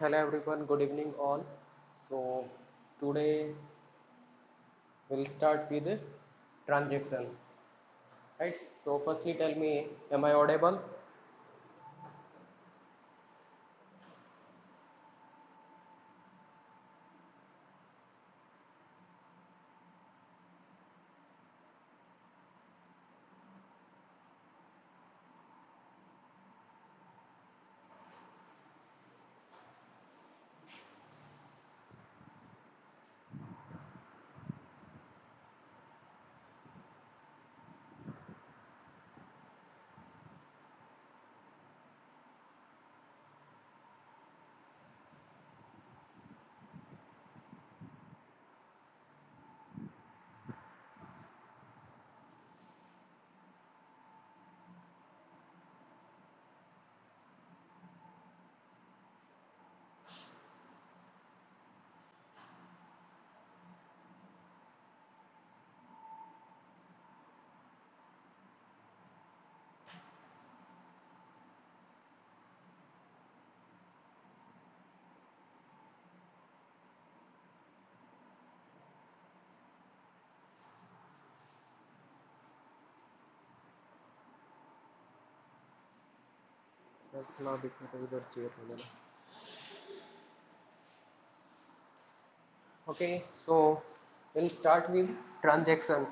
Hello everyone, good evening all. So today we'll start with transaction, right? So firstly tell me, am I audible? ना दिखा तो इधर chair हो जाना. Okay, so we'll start with transaction.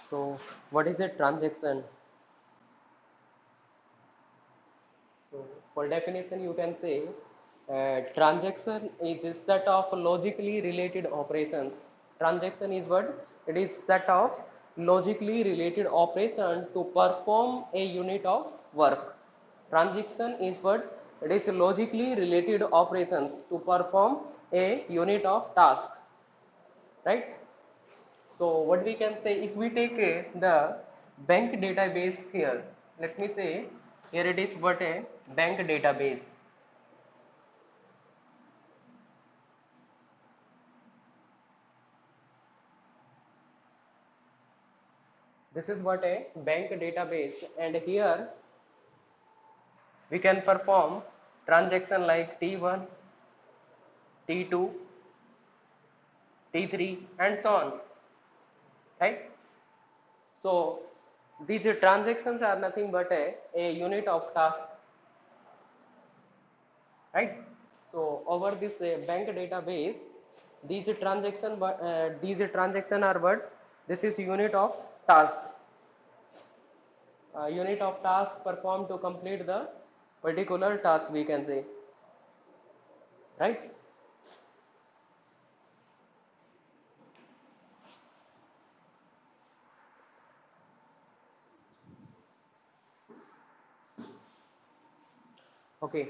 So what is a transaction? So for definition, you can say transaction is a set of logically related operations. Transaction is what? It is set of logically related operation to perform a unit of work. Transaction is what? It is logically related operations to perform a unit of task, right? So what we can say, if we take the bank database here, let me say here it is what a bank database. This is what a bank database, and here we can perform transaction like T1, T2, T3 and so on, right? So these transactions are nothing but a unit of task, right? So over this bank database, these transaction are what? This is unit of task. Unit of task performed to complete the particular task, we can say, right? Okay,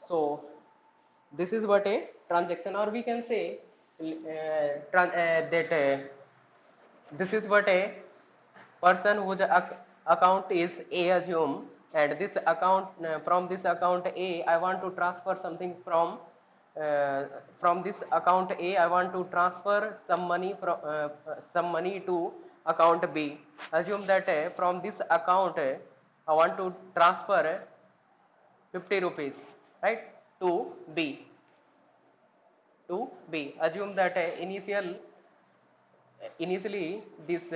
so this is what a transaction, or we can say that this is what a person whose account is A, assume, and this account from this account A I want to transfer something from this account A I want to transfer some money to account B. Assume that from this account I want to transfer 50 rupees, right, to B. To B. Assume that initially this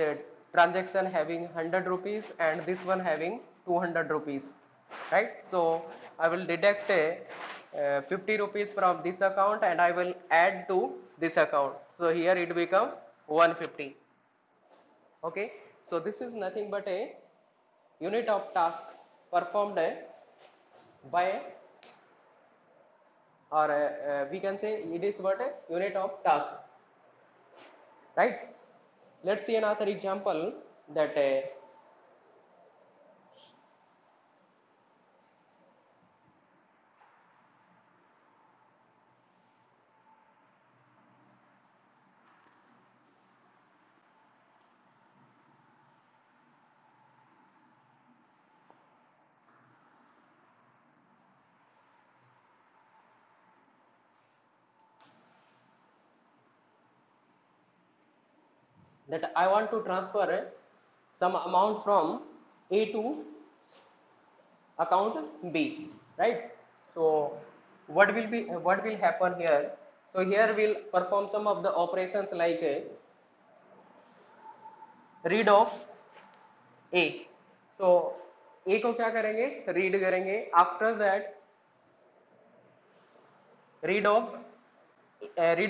transaction having 100 rupees and this one having 200 rupees, right? So I will deduct 50 rupees from this account and I will add to this account, so here it become 150. Okay, so this is nothing but a unit of task performed by, or we can say it is what a unit of task, right? Let's see another example that that I want to transfer some amount from A to account B, right? So what will happen here? So here we'll perform some of the operations like read of A. So A को क्या करेंगे? Read करेंगे. After that read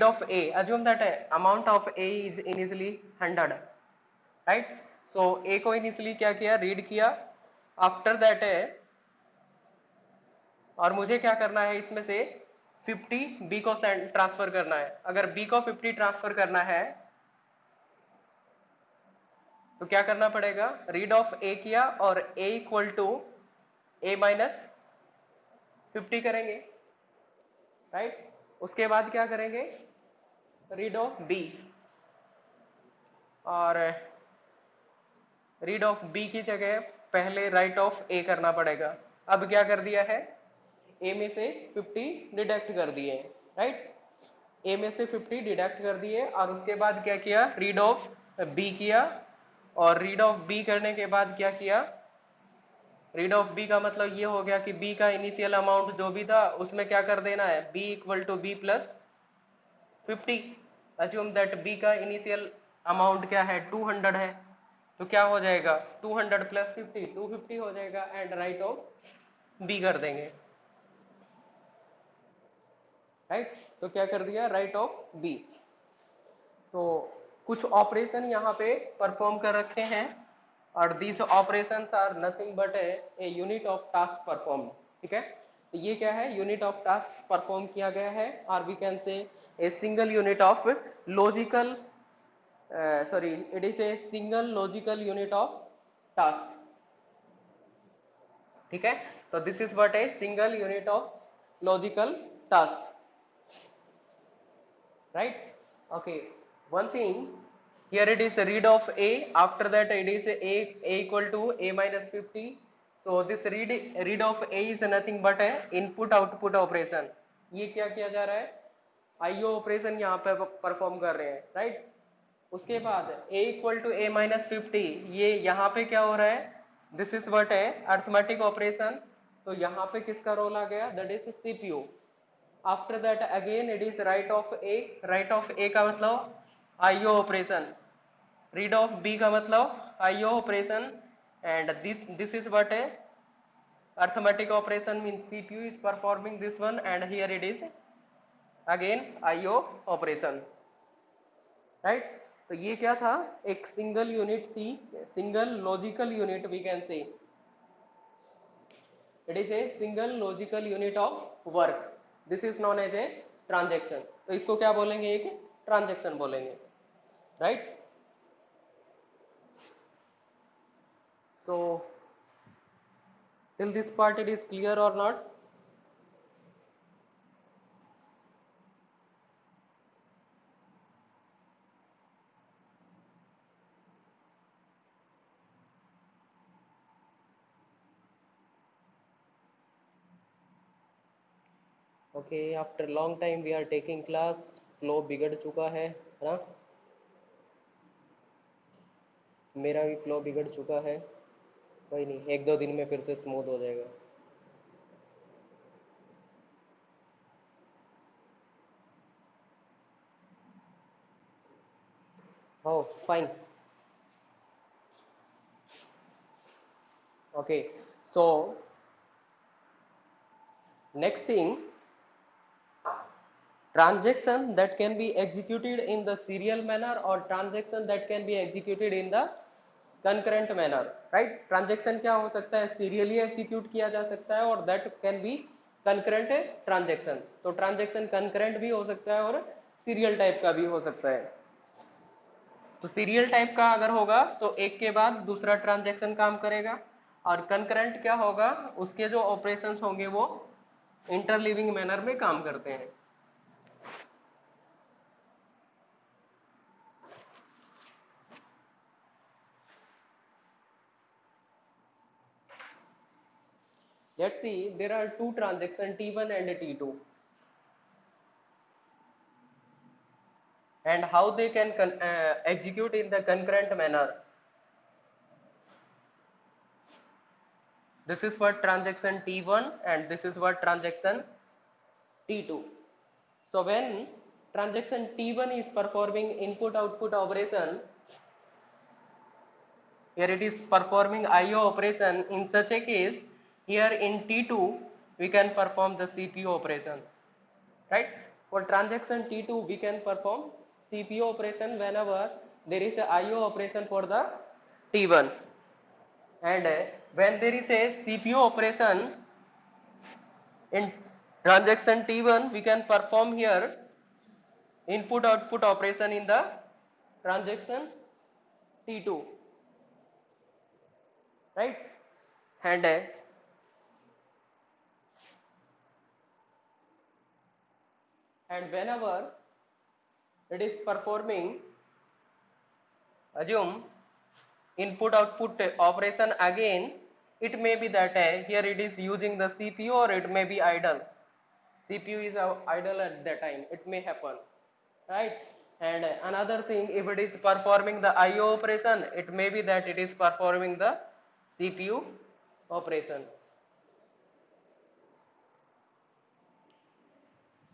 of A. Assume that amount of A is initially 100, right? So A को initially क्या किया? Read किया. After that और मुझे क्या करना है इसमें से 50 B को ट्रांसफर करना है. अगर B को 50 ट्रांसफर करना है तो क्या करना पड़ेगा? रीड ऑफ A किया और A equal to A minus 50 करेंगे, राइट? उसके बाद क्या करेंगे? रीड ऑफ B और रीड ऑफ B की जगह पहले राइट ऑफ A करना पड़ेगा. अब क्या कर दिया है? A में से 50 डिडक्ट कर दिए, राइट? A में से 50 डिडक्ट कर दिए और उसके बाद क्या किया? रीड ऑफ B किया और रीड ऑफ B करने के बाद क्या किया? रीड ऑफ B का मतलब ये हो गया कि B का इनिशियल अमाउंट जो भी था उसमें क्या कर देना है? B equal to B plus 50. Assume that B का इनिशियल अमाउंट क्या है? 200 है. तो क्या हो जाएगा? 200 प्लस 50 250 हो जाएगा एंड राइट ऑफ B कर देंगे, राइट? तो क्या कर दिया? Right of B. तो कुछ ऑपरेशन यहाँ पे परफॉर्म कर रखे हैं और these operations are nothing but a unit of task perform. ठीक है, तो ये क्या है? यूनिट ऑफ टास्क परफॉर्म किया गया है और we can say a single unit of logical sorry it is a single logical unit of task. ठीक है, तो this is what a single unit of logical task, right? Okay, one thing here it is read of A. After that it is A equal to A minus 50. So this read of A is nothing but a input output operation. ये क्या किया जा रहा है? IO operation यहाँ पे perform कर रहे हैं, राइट? उसके बाद A equal to A minus 50, ये यहाँ पे क्या हो रहा है? दिस इज व्हाट है? Arithmetic operation. तो यहाँ पे किसका रोल आ गया? That is CPU. After that again it is write of A. Write of A का मतलब IO operation. Read of B का मतलब IO operation and this is what है? Arithmetic operation mean CPU is performing this one and here it is again IO operation, right? तो ये क्या था? एक सिंगल यूनिट थी, single logical unit we can say. It is a single logical unit of work. This is known as a transaction. तो इसको क्या बोलेंगे? एक ट्रांजेक्शन बोलेंगे, right? So till this part it is clear or not? Okay, after long time we are taking class. Flow बिगड़ चुका है ना? मेरा भी फ्लो बिगड़ चुका है. कोई नहीं, एक दो दिन में फिर से स्मूथ हो जाएगा. Oh, fine. Okay, so next thing, transaction that can be executed in the serial manner or transaction that can be executed in the concurrent manner, right? Transaction क्या हो सकता है? सीरियली एग्जीक्यूट किया जा सकता है और that can be concurrent transaction. तो ट्रांजेक्शन कंकरेंट भी हो सकता है और सीरियल टाइप का भी हो सकता है. तो सीरियल टाइप का अगर होगा तो एक के बाद दूसरा ट्रांजेक्शन काम करेगा और कंकरेंट क्या होगा? उसके जो ऑपरेशंस होंगे वो इंटरलिविंग मैनर में काम करते हैं. Let's see, there are two transactions T1 and T2, and how they can execute in the concurrent manner. This is what transaction T1 and this is what transaction T2. So when transaction T1 is performing input output operation, here it is performing IO operation. In such a case, here in T2 we can perform the CPU operation, right? For transaction T2 we can perform CPU operation whenever there is a IO operation for the T1, and when there is a CPU operation in transaction T1 we can perform here input output operation in the transaction T2, right? And whenever it is performing, assume input output operation again, it may be that here it is using the CPU or it may be idle. CPU is idle at that time, it may happen, right? And another thing, if it is performing the IO operation, it may be that it is performing the CPU operation,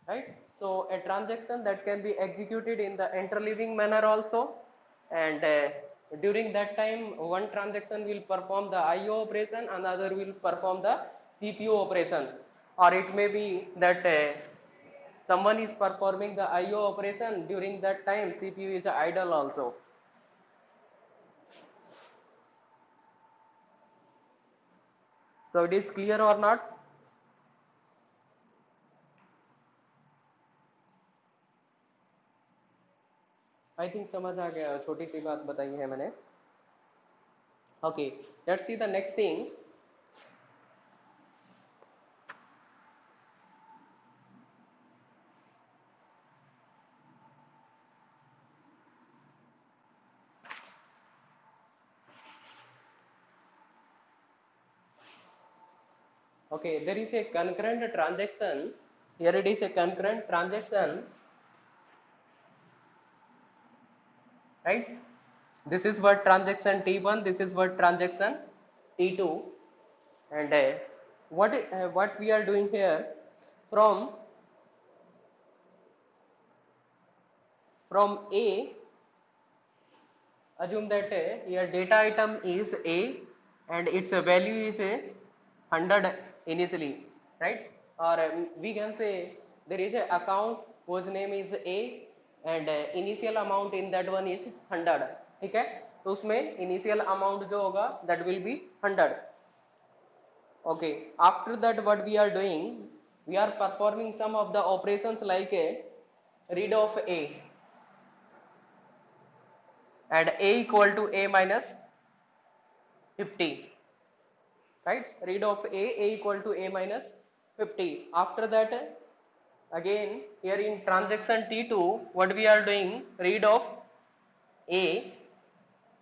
right? So a transaction that can be executed in the interleaving manner also, and during that time one transaction will perform the IO operation, another will perform the CPU operation, or it may be that someone is performing the IO operation, during that time CPU is idle also. So it is clear or not? I think समझ आ गया, छोटी सी बात बताई है मैंने. Okay, let's see the next thing. Okay, there is a concurrent transaction. Here it is a concurrent transaction, right? This is what transaction T1, this is what transaction T2, and what we are doing here, from A, assume that your data item is A and its value is a 100 initially, right? Or we can say there is a account whose name is A and initial amount in that one is 100, ठीक है? तो उसमें initial amount जो होगा that will be 100. Okay, after that what we are doing, we are performing some of the operations like a read of A, and A equal to A minus 50, right? Read of A equal to A minus 50. After that, again here in transaction T2, what we are doing, read of A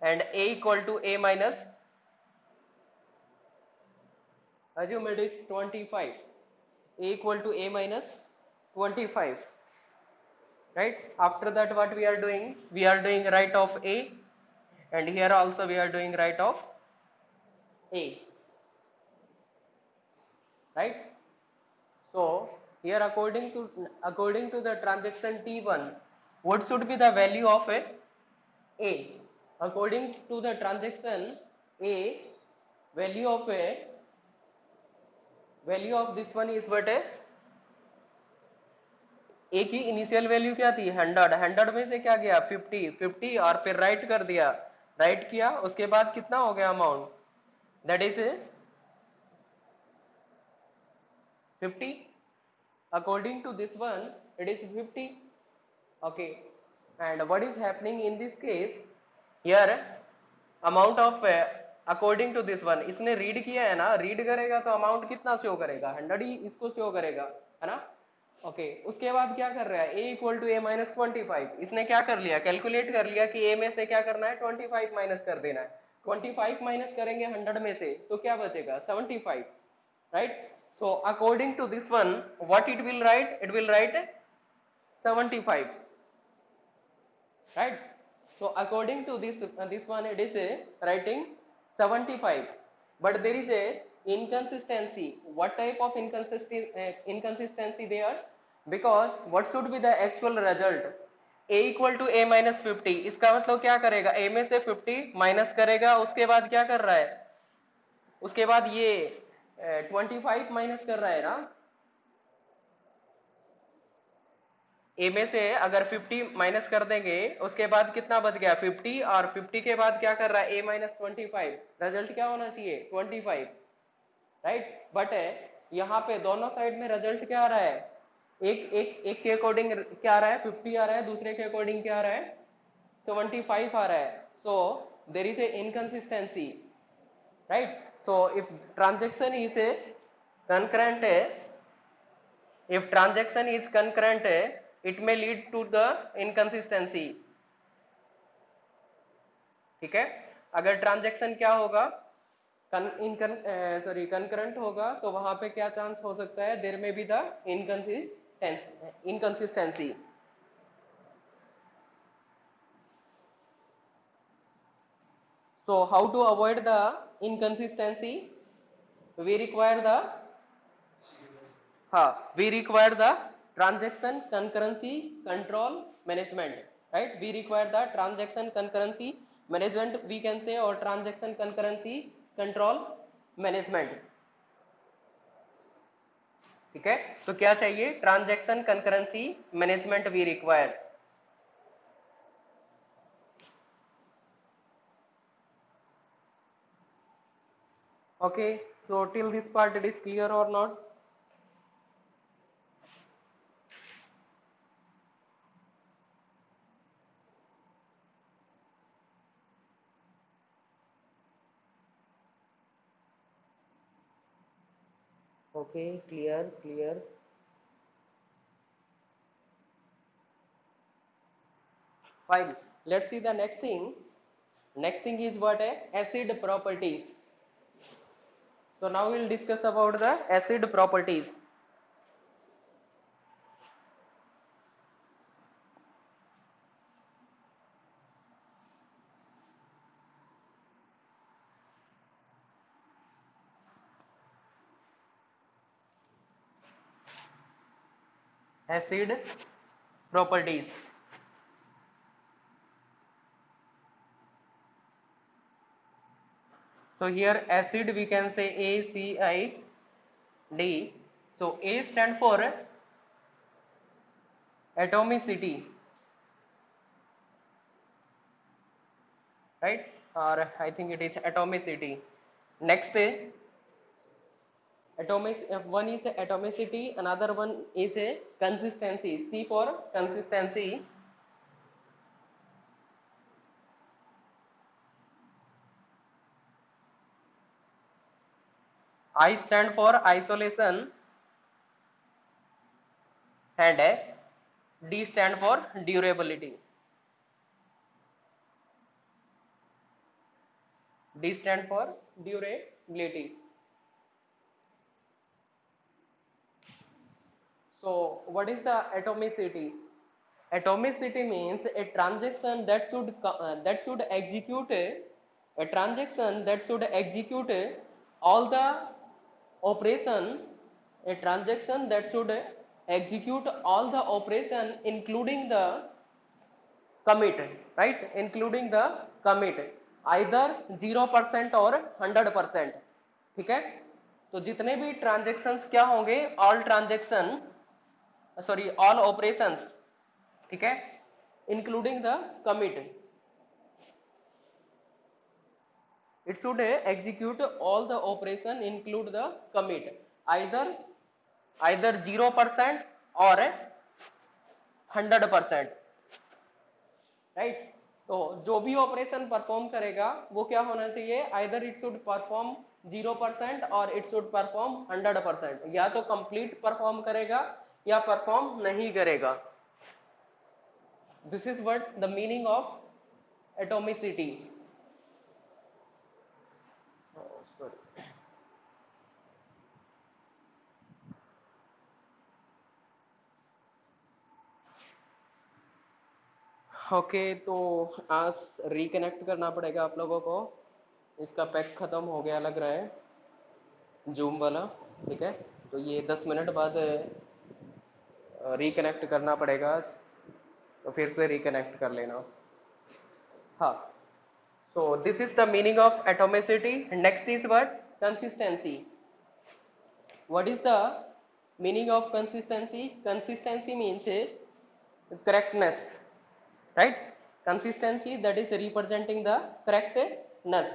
and A equal to A minus, assume it is 25, A equal to A minus 25, right? After that what we are doing write of A, and here also we are doing write of A, right? So here according to the transaction T1, what should be the value of A? According to the transaction A, value of this one is what A की initial value क्या थी 100, 100 में से क्या गया 50 और फिर right कर दिया, राइट किया, उसके बाद कितना हो गया amount, that is 50. According to this one it is 50. Okay, and what is happening in this case, here amount of according to this one, इसने रीड किया है ना, रीड करेगा तो अमाउंट कितना शो करेगा 100 ही इसको शो करेगा, है ना? ओके, उसके बाद क्या कर रहा है, A equal to A minus 25, इसने क्या कर लिया, कैलकुलेट कर लिया कि A में से क्या करना है 25 माइनस कर देना है. 25 माइनस करेंगे 100 में से तो क्या बचेगा 75, right? So according to this one, what it will write, 75. right? So according to this one it is writing 75, but there is a inconsistency. What type of inconsistency there? Because what should be the actual result? a equal to A minus 50, इसका मतलब क्या करेगा, a में से 50 minus करेगा, उसके बाद क्या कर रहा है, उसके बाद ये 25 माइनस कर रहा है ना, ए में से अगर 50 माइनस कर देंगे उसके बाद कितना बच गया 50, और 50 के बाद क्या कर रहा है ए माइनस 25, रिजल्ट क्या होना चाहिए 25, राइट? बट यहाँ पे दोनों साइड में रिजल्ट क्या आ रहा है, एक के अकॉर्डिंग क्या आ रहा है 50 आ रहा है, दूसरे के अकॉर्डिंग क्या आ रहा है 75 आ रहा है. So there is a inconsistency, right? So if transaction is a concurrent, if transaction is concurrent it may lead to the inconsistency. ठीक है, अगर ट्रांजेक्शन क्या होगा कंकरेंट होगा तो वहां पे क्या चांस हो सकता है, देर में be the inconsistency. So how to avoid the inconsistency? We require the we require the transaction concurrency control management, right? We require the transaction concurrency management, we can say, or transaction concurrency control management. ठीक है, तो क्या चाहिए, transaction concurrency management we require. Okay, so till this part it is clear or not? Okay, clear. Fine, let's see the next thing. Next thing is what? Acid properties. So now we will discuss about the acid properties. Acid properties. So here acid we can say ACID. So A stand for atomicity, right? Or I think it is atomicity. Next one is atomicity, another one is a consistency. C for consistency. I stand for isolation, and D stand for durability. D stand for durability. So what is the atomicity? Atomicity means a transaction that should execute a transaction that should execute all the operation, a transaction that should execute all the operation including the commit, right? Including the commit, either 0% और 100%. ठीक है, तो जितने भी transactions क्या होंगे, all operations, ठीक है, including the commit, it should execute all the operation include the commit, either 0% or 100%, right? तो जो भी ऑपरेशन परफॉर्म करेगा वो क्या होना चाहिए, आइदर इट शुड परफॉर्म 0% और इट शुड परफॉर्म 100%, या तो कंप्लीट परफॉर्म करेगा या परफॉर्म नहीं करेगा. This is what the meaning of atomicity. Okay, तो आज रिकनेक्ट करना पड़ेगा आप लोगों को। इसका पैक ख़त्म हो गया लग रहा है, जूम वाला। ठीक है, तो ये 10 मिनट बाद रिकनेक्ट करना पड़ेगा आज, तो फिर से रिकनेक्ट कर लेना। हाँ, so this is the meaning of atomicity. Next is what? Consistency. What is the meaning of consistency? Consistency means correctness, right? Consistency, that is representing the correctness.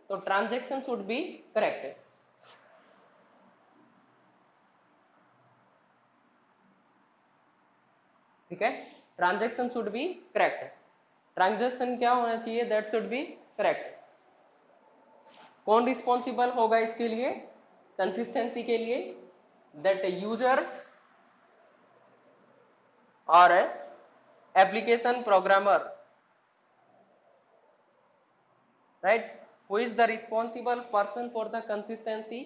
So transaction should be correct. ठीक है, transaction should be correct. Transaction क्या होना चाहिए? That should be correct. कौन responsible होगा इसके लिए, consistency के लिए? दैट यूजर और application programmer, right? Who is the responsible person for the consistency?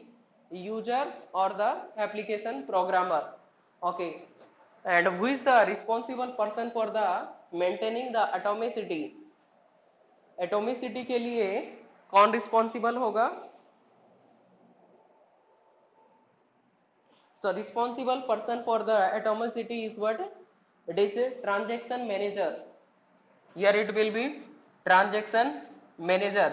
User or the application programmer? Okay, and who is the responsible person for the maintaining the atomicity? Atomicity के लिए कौन responsible होगा? So responsible person for the atomicity is what? It is a transaction manager. Here it will be transaction manager.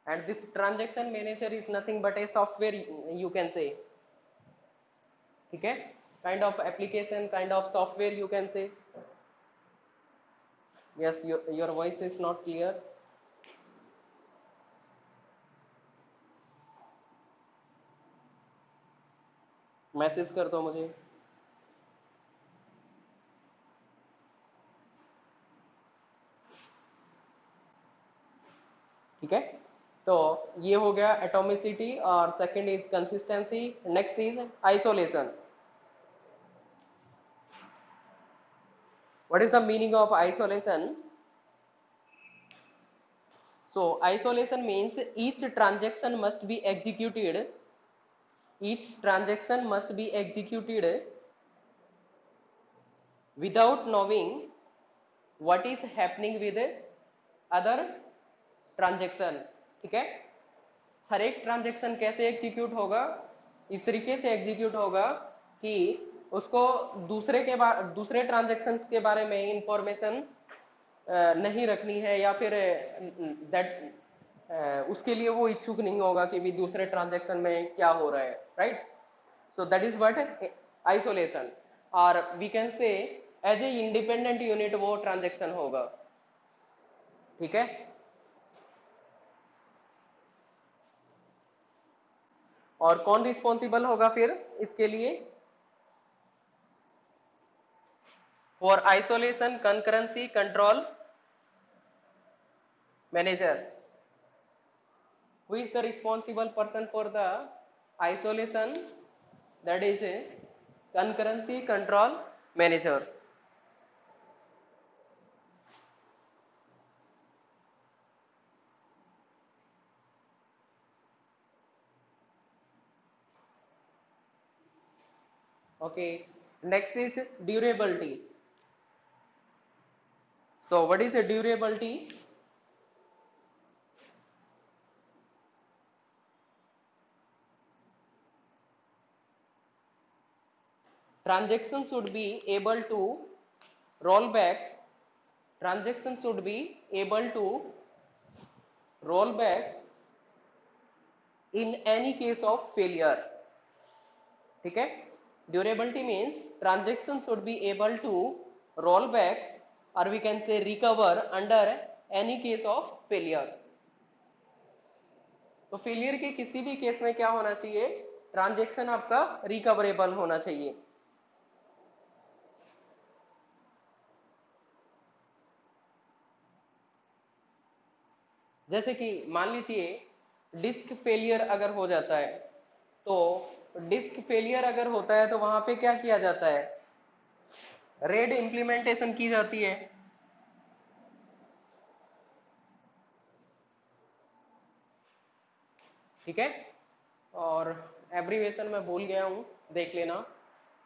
And this transaction manager is nothing but a software, you can say. ठीक है, kind of application, kind of software, you can say. Yes, your voice is not clear. Message कर दो मुझे। ठीक है, तो ये हो गया एटोमिसिटी, और second is consistency, next is isolation. What is the meaning of isolation? So isolation means each transaction must be executed, each transaction must be executed without knowing what is happening with other transaction. ठीक है, हर एक transaction कैसे execute होगा? इस तरीके से execute होगा कि उसको दूसरे ट्रांजेक्शन्स के बारे में इंफॉर्मेशन नहीं रखनी है, या फिर उसके लिए वो इच्छुक नहीं होगा कि भी दूसरे ट्रांजेक्शन में क्या हो रहा है, right? So that is what isolation, और we can say as a independent unit वो ट्रांजेक्शन होगा। ठीक है, और कौन रिस्पॉन्सिबल होगा फिर इसके लिए? For isolation concurrency control manager. Who is the responsible person for the isolation? That is a concurrency control manager. Okay, next is durability. So what is a durability? Transaction should be able to roll back. Transaction should be able to roll back in any case of failure. ठीक है, durability means transaction should be able to roll back, or we can say recover under any case of failure. तो failure के किसी भी case में क्या होना चाहिए? ट्रांजैक्शन आपका रिकवरेबल होना चाहिए। जैसे कि मान लीजिए डिस्क फेलियर अगर हो जाता है, तो डिस्क फेलियर अगर होता है तो वहां पे क्या किया जाता है? रेड इंप्लीमेंटेशन की जाती है। ठीक है। और एब्रीवेशन मैं भूल गया हूँ, देख लेना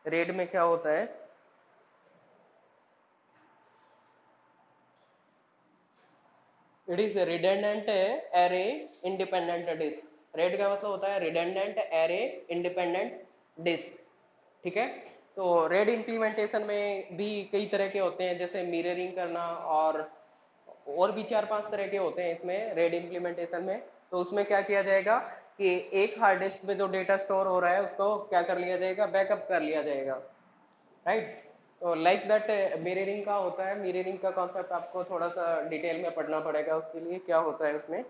रेड में क्या होता है। It is redundant array independent disk. RAID का मतलब होता है रिडंडेंट एरे इंडिपेंडेंट डिस्क। ठीक है। तो रेड इम्प्लीमेंटेशन में भी कई तरह के होते हैं, जैसे मिररिंग करना, और भी 4-5 तरह के होते हैं इसमें रेड इम्प्लीमेंटेशन में। तो उसमें क्या किया जाएगा कि एक हार्ड डिस्क में जो डेटा स्टोर हो रहा है उसको क्या कर लिया जाएगा, बैकअप कर लिया जाएगा, राइट। तो लाइक दैट मिररिंग का होता है। मिररिंग का कॉन्सेप्ट आपको थोड़ा सा डिटेल में पढ़ना पड़ेगा उसके लिए क्या होता है उसमें,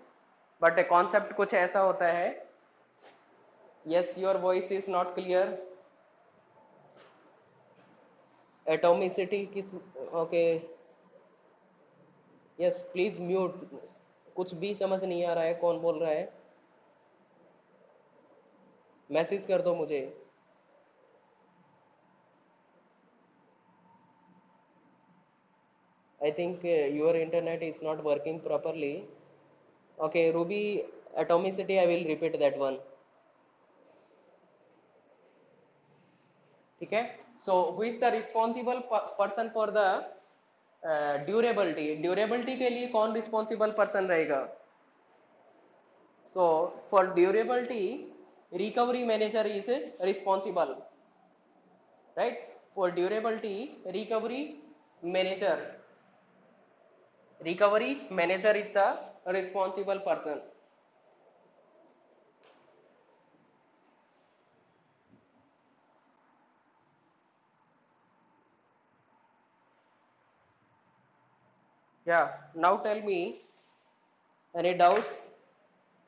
बट कॉन्सेप्ट कुछ ऐसा होता है। Yes, your voice is not clear. Atomicity किस, ओके, यस प्लीज म्यूट। कुछ भी समझ नहीं आ रहा है, कौन बोल रहा है, मैसेज कर दो मुझे। I think your internet is not working properly. Okay, Ruby atomicity, I will repeat that one. ठीक है। So who is the responsible person for the durability? Durability के लिए कौन responsible person रहेगा? So for durability, recovery manager is responsible, right? For durability, recovery manager is the responsible person. Yeah, now tell me, any doubt?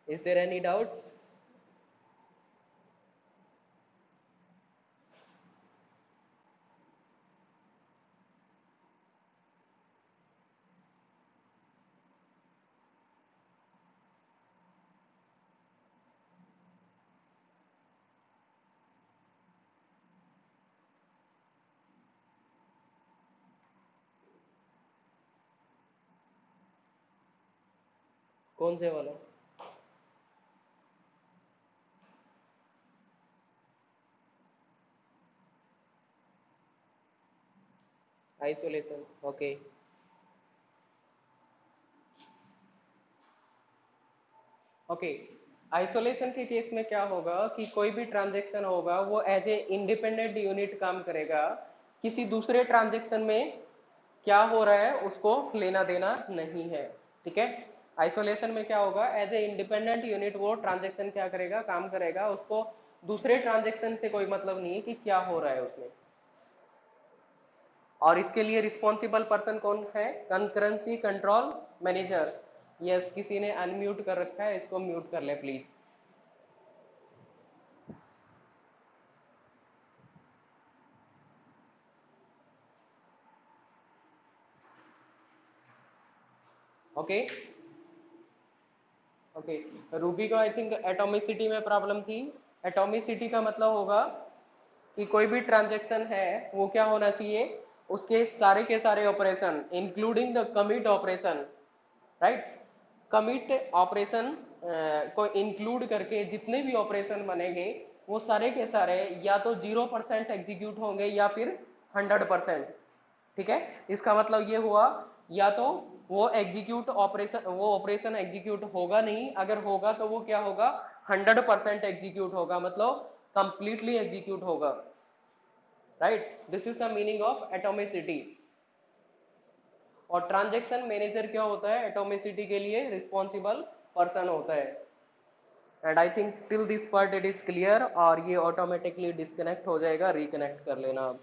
Is there any doubt? कौन से वाला? Isolation, okay. Okay, isolation के case में क्या होगा कि कोई भी ट्रांजैक्शन होगा वो एज ए इंडिपेंडेंट यूनिट काम करेगा, किसी दूसरे ट्रांजैक्शन में क्या हो रहा है उसको लेना देना नहीं है। ठीक है। आइसोलेशन में क्या होगा, एज ए इंडिपेंडेंट यूनिट वो ट्रांजैक्शन क्या करेगा, काम करेगा, उसको दूसरे ट्रांजैक्शन से कोई मतलब नहीं है कि क्या हो रहा है उसमें। और इसके लिए रिस्पॉन्सिबल पर्सन कौन है, कंकरेंसी कंट्रोल मैनेजर। यस, किसी ने अनम्यूट कर रखा है, इसको म्यूट कर ले प्लीज। ओके। ओके, रूबी को आई थिंक एटोमिसिटी में प्रॉब्लम थी। एटोमिसिटी का मतलब होगा कि कोई भी ट्रांजैक्शन है वो क्या होना चाहिए, उसके के सारे operation including the commit operation, right. Commit operation को इंक्लूड करके जितने भी ऑपरेशन बनेंगे वो सारे के सारे या तो 0% एग्जीक्यूट होंगे या फिर 100%। ठीक है। इसका मतलब ये हुआ, या तो वो ऑपरेशन एग्जीक्यूट होगा नहीं, अगर होगा तो वो क्या होगा, 100% एग्जीक्यूट होगा, मतलब कंप्लीटली एग्जीक्यूट होगा, right. This is the meaning of atomicity. और ट्रांजैक्शन मैनेजर क्या होता है, एटोमिसिटी के लिए रिस्पॉन्सिबल पर्सन होता है। And I think till this part it is clear, और ये ऑटोमेटिकली डिस्कनेक्ट हो जाएगा, रिकनेक्ट कर लेना आप।